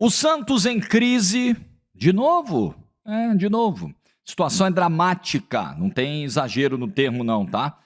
O Santos em crise de novo. De novo. Situação é dramática, não tem exagero no termo não, tá?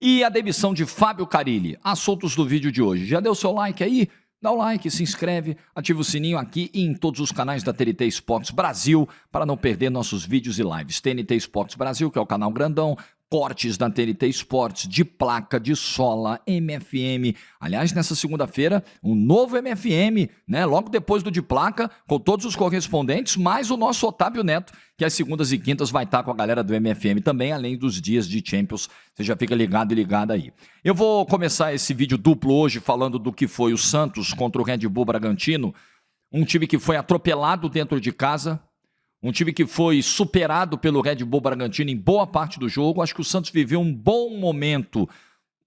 E a demissão de Fábio Carille. Assuntos do vídeo de hoje. Já deu seu like aí? Dá o like, se inscreve, ativa o sininho aqui e em todos os canais da TNT Esportes Brasil para não perder nossos vídeos e lives. TNT Esportes Brasil, que é o canal grandão, cortes da TNT Esportes, de placa, de sola, MFM. Aliás, nessa segunda-feira, um novo MFM, né? Logo depois do de placa, com todos os correspondentes, mais o nosso Otávio Neto, que às segundas e quintas vai estar com a galera do MFM também, além dos dias de Champions. Você já fica ligado e ligado aí. Eu vou começar esse vídeo duplo hoje falando do que foi o Santos contra o Red Bull Bragantino, um time que foi atropelado dentro de casa, um time que foi superado pelo Red Bull Bragantino em boa parte do jogo. Acho que o Santos viveu um bom momento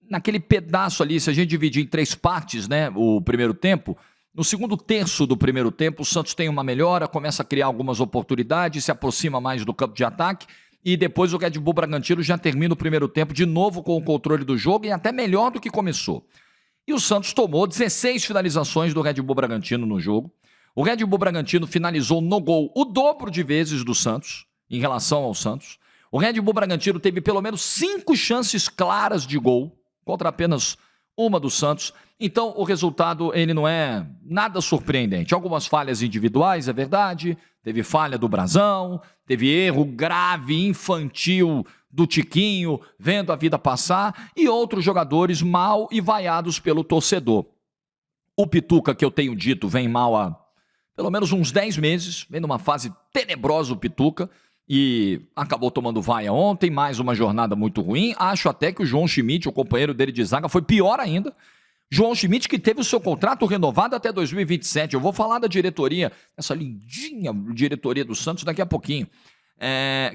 naquele pedaço ali, se a gente dividir em três partes, né, o primeiro tempo. No segundo terço do primeiro tempo, o Santos tem uma melhora, começa a criar algumas oportunidades, se aproxima mais do campo de ataque e depois o Red Bull Bragantino já termina o primeiro tempo de novo com o controle do jogo e até melhor do que começou. E o Santos tomou 16 finalizações do Red Bull Bragantino no jogo. O Red Bull Bragantino finalizou no gol o dobro de vezes do Santos, em relação ao Santos. O Red Bull Bragantino teve pelo menos 5 chances claras de gol, contra apenas uma do Santos. Então, o resultado ele não é nada surpreendente. Algumas falhas individuais, é verdade. Teve falha do Brazão, teve erro grave, infantil do Tiquinho, vendo a vida passar, e outros jogadores mal e vaiados pelo torcedor. O Pituca, que eu tenho dito, vem mal há pelo menos uns 10 meses, vem numa fase tenebrosa o Pituca, e acabou tomando vaia ontem, mais uma jornada muito ruim. Acho até que o João Schmidt, o companheiro dele de zaga, foi pior ainda. João Schmidt, que teve o seu contrato renovado até 2027. Eu vou falar da diretoria, essa lindinha diretoria do Santos daqui a pouquinho.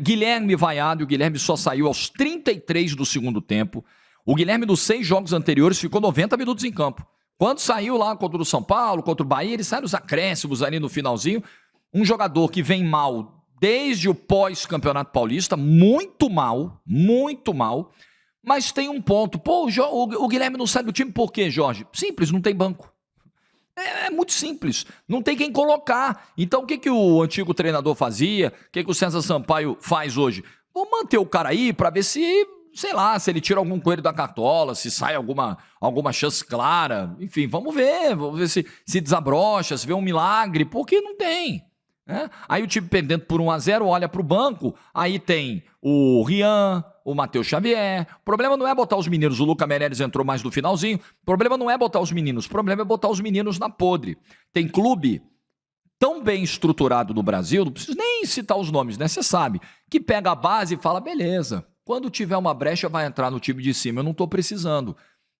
Guilherme vaiado, o Guilherme só saiu aos 33 do segundo tempo. O Guilherme, dos 6 jogos anteriores, ficou 90 minutos em campo. Quando saiu lá contra o São Paulo, contra o Bahia, ele sai nos acréscimos ali no finalzinho. Um jogador que vem mal desde o pós-campeonato paulista, muito mal, mas tem um ponto. Pô, o Guilherme não sai do time por quê, Jorge? Simples, não tem banco. É muito simples, não tem quem colocar. Então o que o antigo treinador fazia? O que o César Sampaio faz hoje? Vou manter o cara aí para ver se, sei lá, se ele tira algum coelho da cartola, se sai alguma chance clara. Enfim, vamos ver se desabrocha, se vê um milagre, porque não tem. Aí o time perdendo por 1-0, olha para o banco, aí tem o Rian, o Matheus Xavier. O problema não é botar os meninos, o Luca Meireles entrou mais no finalzinho. O problema não é botar os meninos, o problema é botar os meninos na podre. Tem clube tão bem estruturado no Brasil, não preciso nem citar os nomes, né? Você sabe, que pega a base e fala, beleza, quando tiver uma brecha vai entrar no time de cima, eu não estou precisando.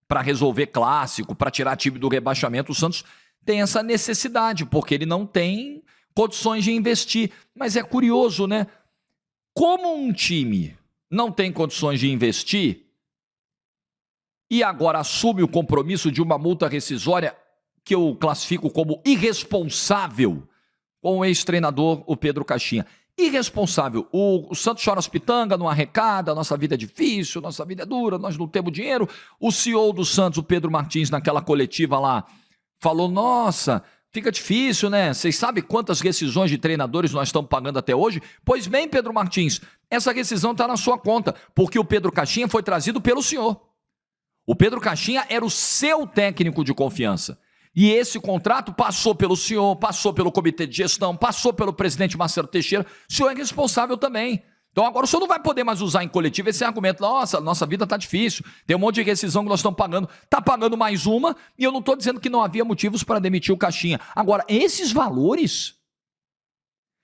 Para resolver clássico, para tirar time do rebaixamento, o Santos tem essa necessidade, porque ele não tem condições de investir. Mas é curioso, né? Como um time não tem condições de investir e agora assume o compromisso de uma multa rescisória que eu classifico como irresponsável com o ex-treinador, o Pedro Caixinha. Irresponsável. O Santos chora as pitangas, não arrecada, nossa vida é difícil, nossa vida é dura, nós não temos dinheiro. O CEO do Santos, o Pedro Martins, naquela coletiva lá, falou, nossa, fica difícil, né? Vocês sabem quantas rescisões de treinadores nós estamos pagando até hoje? Pois bem, Pedro Martins, essa rescisão está na sua conta, porque o Pedro Caixinha foi trazido pelo senhor. O Pedro Caixinha era o seu técnico de confiança. E esse contrato passou pelo senhor, passou pelo comitê de gestão, passou pelo presidente Marcelo Teixeira. O senhor é responsável também. Então agora o senhor não vai poder mais usar em coletivo esse argumento. Nossa vida está difícil, tem um monte de rescisão que nós estamos pagando. Está pagando mais uma e eu não estou dizendo que não havia motivos para demitir o Caixinha. Agora, esses valores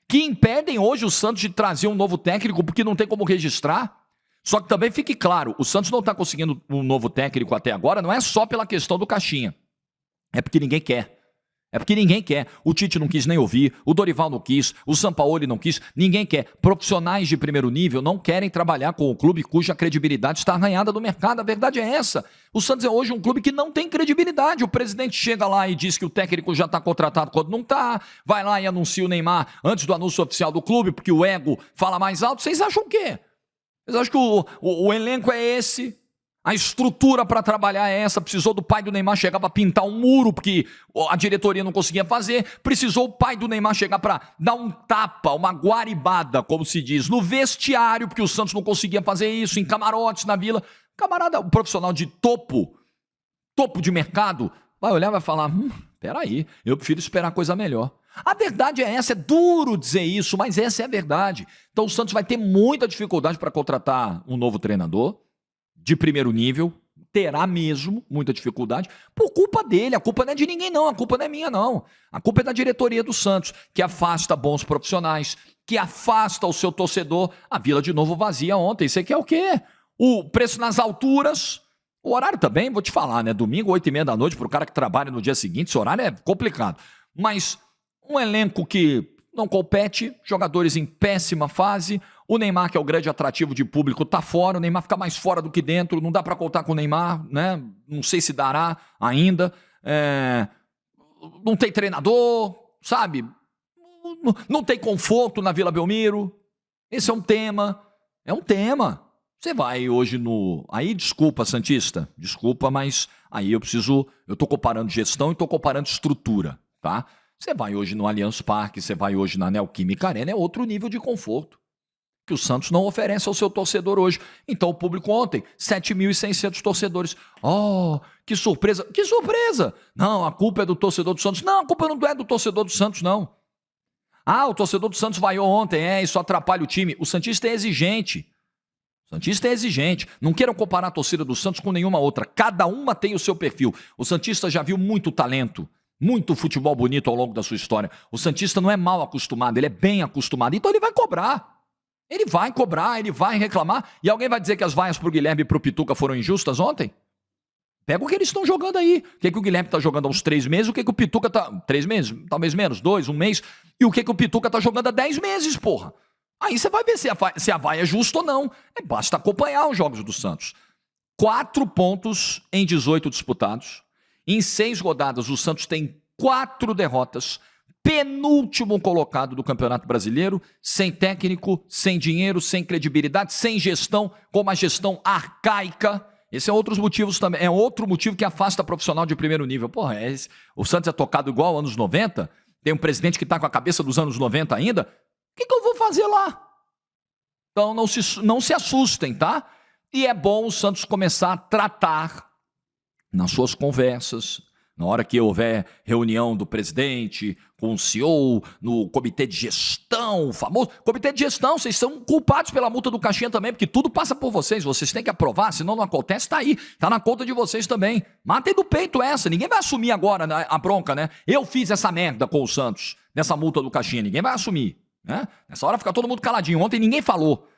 que impedem hoje o Santos de trazer um novo técnico porque não tem como registrar. Só que também fique claro, o Santos não está conseguindo um novo técnico até agora, não é só pela questão do Caixinha. É porque ninguém quer. O Tite não quis nem ouvir, o Dorival não quis, o Sampaoli não quis, ninguém quer. Profissionais de primeiro nível não querem trabalhar com o clube cuja credibilidade está arranhada no mercado. A verdade é essa. O Santos é hoje um clube que não tem credibilidade. O presidente chega lá e diz que o técnico já está contratado quando não está, vai lá e anuncia o Neymar antes do anúncio oficial do clube, porque o ego fala mais alto. Vocês acham o quê? Vocês acham que o elenco é esse? A estrutura para trabalhar é essa. Precisou do pai do Neymar chegar para pintar um muro, porque a diretoria não conseguia fazer. Precisou o pai do Neymar chegar para dar um tapa, uma guaribada, como se diz, no vestiário, porque o Santos não conseguia fazer isso, em camarotes, na Vila. Camarada, um profissional de topo de mercado, vai olhar e vai falar, peraí, eu prefiro esperar coisa melhor. A verdade é essa, é duro dizer isso, mas essa é a verdade. Então o Santos vai ter muita dificuldade para contratar um novo treinador de primeiro nível, terá mesmo muita dificuldade, por culpa dele. A culpa não é de ninguém não, a culpa não é minha não. A culpa é da diretoria do Santos, que afasta bons profissionais, que afasta o seu torcedor. A Vila de novo vazia ontem, você quer o quê? O preço nas alturas, o horário também, vou te falar, né? Domingo, 8h30 da noite, para o cara que trabalha no dia seguinte, esse horário é complicado. Mas um elenco que não compete, jogadores em péssima fase. O Neymar, que é o grande atrativo de público, tá fora. O Neymar fica mais fora do que dentro. Não dá para contar com o Neymar, né? Não sei se dará ainda. Não tem treinador, sabe? Não tem conforto na Vila Belmiro. Esse é um tema. É um tema. Você vai hoje no... Aí, desculpa, Santista. Desculpa, mas aí eu tô comparando gestão e tô comparando estrutura, tá? Você vai hoje no Allianz Parque, você vai hoje na Neoquímica Arena, é outro nível de conforto que o Santos não oferece ao seu torcedor hoje. Então o público ontem, 7.600 torcedores. Oh, que surpresa. Que surpresa! Não, a culpa é do torcedor do Santos. Não, a culpa não é do torcedor do Santos, não. Ah, o torcedor do Santos vaiou ontem, isso atrapalha o time. O santista é exigente. O santista é exigente. Não queiram comparar a torcida do Santos com nenhuma outra. Cada uma tem o seu perfil. O santista já viu muito talento, muito futebol bonito ao longo da sua história. O santista não é mal acostumado, ele é bem acostumado. Então ele vai cobrar. Ele vai cobrar, ele vai reclamar. E alguém vai dizer que as vaias pro Guilherme e pro Pituca foram injustas ontem? Pega o que eles estão jogando aí. O que o Guilherme está jogando há uns 3 meses, o que o Pituca tá... 3 meses? Talvez menos, 2, 1 mês. E o que o Pituca tá jogando há 10 meses, porra. Aí você vai ver se a vaia é justa ou não. Basta acompanhar os jogos do Santos. 4 pontos em 18 disputados. Em 6 rodadas, o Santos tem 4 derrotas. Penúltimo colocado do Campeonato Brasileiro, sem técnico, sem dinheiro, sem credibilidade, sem gestão, com uma gestão arcaica. Esse é outros motivos também, é outro motivo que afasta profissional de primeiro nível. Porra, o Santos é tocado igual aos anos 90, tem um presidente que está com a cabeça dos anos 90 ainda. O que eu vou fazer lá? Então não se assustem, tá? E é bom o Santos começar a tratar nas suas conversas, na hora que houver reunião do presidente com o CEO, no comitê de gestão, o famoso comitê de gestão, vocês são culpados pela multa do Caixinha também, porque tudo passa por vocês têm que aprovar, senão não acontece, tá aí, tá na conta de vocês também. Matem do peito essa, ninguém vai assumir agora a bronca, né? Eu fiz essa merda com o Santos, nessa multa do Caixinha, ninguém vai assumir, né? Nessa hora fica todo mundo caladinho, ontem ninguém falou.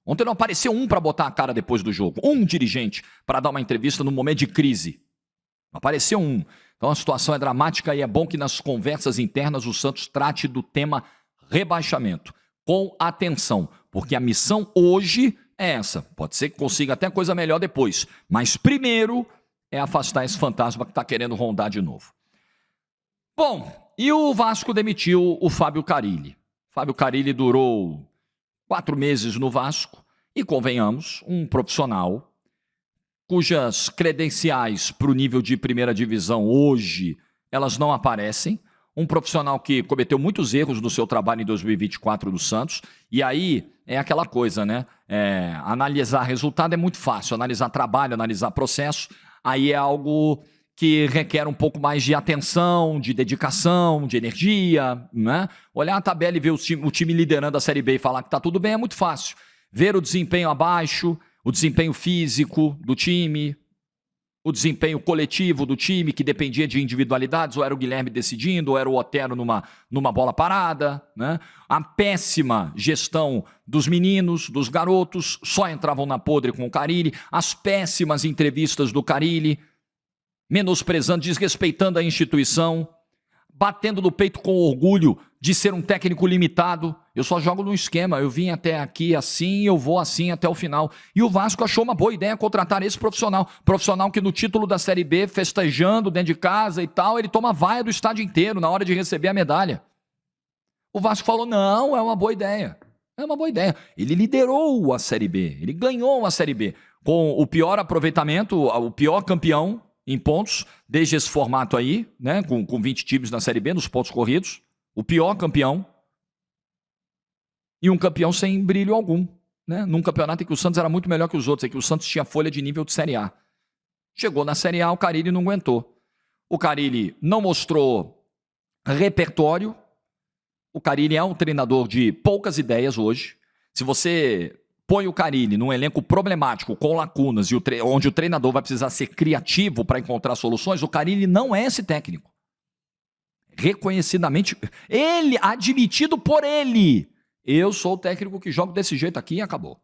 Ontem não apareceu um para botar a cara depois do jogo, um dirigente para dar uma entrevista no momento de crise. Não apareceu um. Então a situação é dramática e é bom que nas conversas internas o Santos trate do tema rebaixamento com atenção, porque a missão hoje é essa. Pode ser que consiga até coisa melhor depois, mas primeiro é afastar esse fantasma que está querendo rondar de novo. Bom, e o Vasco demitiu o Fábio Carille. Fábio Carille durou 4 meses no Vasco e, convenhamos, um profissional cujas credenciais para o nível de primeira divisão hoje, elas não aparecem. Um profissional que cometeu muitos erros no seu trabalho em 2024 do Santos. E aí é aquela coisa, né? Analisar resultado é muito fácil. Analisar trabalho, analisar processo, aí é algo que requer um pouco mais de atenção, de dedicação, de energia, né? Olhar a tabela e ver o time liderando a Série B e falar que está tudo bem é muito fácil. Ver o desempenho abaixo, o desempenho físico do time, o desempenho coletivo do time, que dependia de individualidades, ou era o Guilherme decidindo, ou era o Otero numa bola parada, né? A péssima gestão dos meninos, dos garotos, só entravam na podre com o Carille, as péssimas entrevistas do Carille, menosprezando, desrespeitando a instituição, batendo no peito com orgulho de ser um técnico limitado. Eu só jogo no esquema, eu vim até aqui assim, eu vou assim até o final. E o Vasco achou uma boa ideia contratar esse profissional que no título da Série B, festejando dentro de casa e tal, ele toma vaia do estádio inteiro na hora de receber a medalha. O Vasco falou, não, é uma boa ideia. É uma boa ideia. Ele liderou a Série B, ele ganhou a Série B. com o pior aproveitamento, o pior campeão em pontos, desde esse formato aí, né, com 20 times na Série B, nos pontos corridos, o pior campeão, e um campeão sem brilho algum, né, num campeonato em que o Santos era muito melhor que os outros, em que o Santos tinha folha de nível de Série A. Chegou na Série A, o Carille não aguentou. O Carille não mostrou repertório. O Carille é um treinador de poucas ideias hoje. Se você põe o Carille num elenco problemático, com lacunas, e onde o treinador vai precisar ser criativo para encontrar soluções, o Carille não é esse técnico. Reconhecidamente, ele, admitido por ele, eu sou o técnico que joga desse jeito aqui e acabou.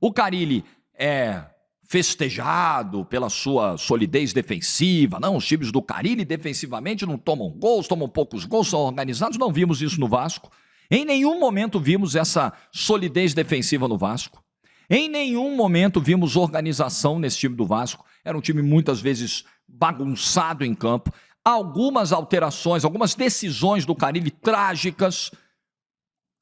O Carille é festejado pela sua solidez defensiva. Não, os times do Carille defensivamente não tomam gols, tomam poucos gols, são organizados. Não vimos isso no Vasco. Em nenhum momento vimos essa solidez defensiva no Vasco. Em nenhum momento vimos organização nesse time do Vasco. Era um time muitas vezes bagunçado em campo. Algumas alterações, algumas decisões do Carille trágicas.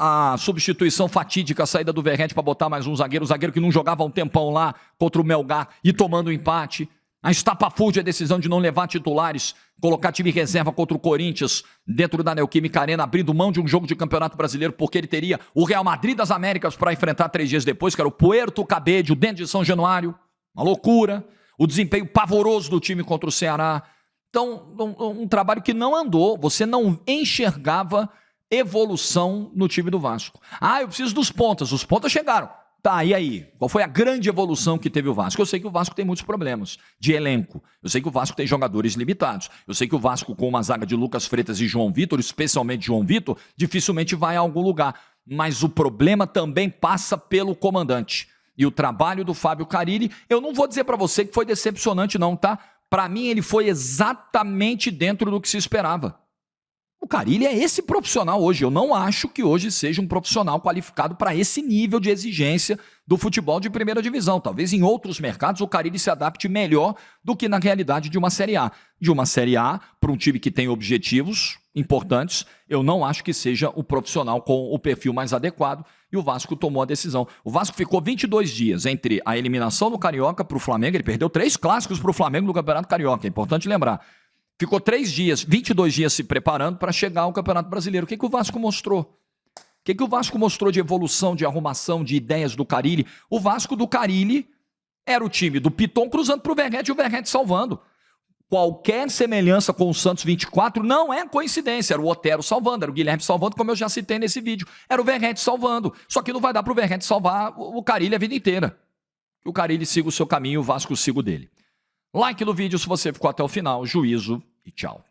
A substituição fatídica, a saída do Verrete para botar mais um zagueiro, que não jogava há um tempão lá contra o Melgar e tomando um empate. A estapafúrdia decisão de não levar titulares, colocar time reserva contra o Corinthians dentro da Neoquímica Arena, abrindo mão de um jogo de Campeonato Brasileiro, porque ele teria o Real Madrid das Américas para enfrentar 3 dias depois, que era o Puerto Cabello, dentro de São Januário. Uma loucura. O desempenho pavoroso do time contra o Ceará. Então, um trabalho que não andou. Você não enxergava evolução no time do Vasco. Eu preciso dos pontas. Os pontas chegaram. Tá, e aí? Qual foi a grande evolução que teve o Vasco? Eu sei que o Vasco tem muitos problemas de elenco. Eu sei que o Vasco tem jogadores limitados. Eu sei que o Vasco, com uma zaga de Lucas Freitas e João Vitor, especialmente João Vitor, dificilmente vai a algum lugar. Mas o problema também passa pelo comandante. E o trabalho do Fábio Carille, eu não vou dizer para você que foi decepcionante não, tá? Para mim, ele foi exatamente dentro do que se esperava. O Carille é esse profissional hoje. Eu não acho que hoje seja um profissional qualificado para esse nível de exigência do futebol de primeira divisão. Talvez em outros mercados o Carille se adapte melhor do que na realidade de uma Série A. De uma Série A para um time que tem objetivos importantes, eu não acho que seja o profissional com o perfil mais adequado, e o Vasco tomou a decisão. O Vasco ficou 22 dias entre a eliminação do Carioca para o Flamengo. Ele perdeu 3 clássicos para o Flamengo no Campeonato Carioca, é importante lembrar. Ficou 3 dias, 22 dias se preparando para chegar ao Campeonato Brasileiro. O que o Vasco mostrou? O que o Vasco mostrou de evolução, de arrumação, de ideias do Carille? O Vasco do Carille era o time do Piton cruzando para o Verrete e o Verrete salvando. Qualquer semelhança com o Santos 24 não é coincidência. Era o Otero salvando, era o Guilherme salvando, como eu já citei nesse vídeo. Era o Verrete salvando. Só que não vai dar para o Verrete salvar o Carille a vida inteira. O Carille siga o seu caminho, o Vasco siga o dele. Like no vídeo se você ficou até o final. Juízo e tchau.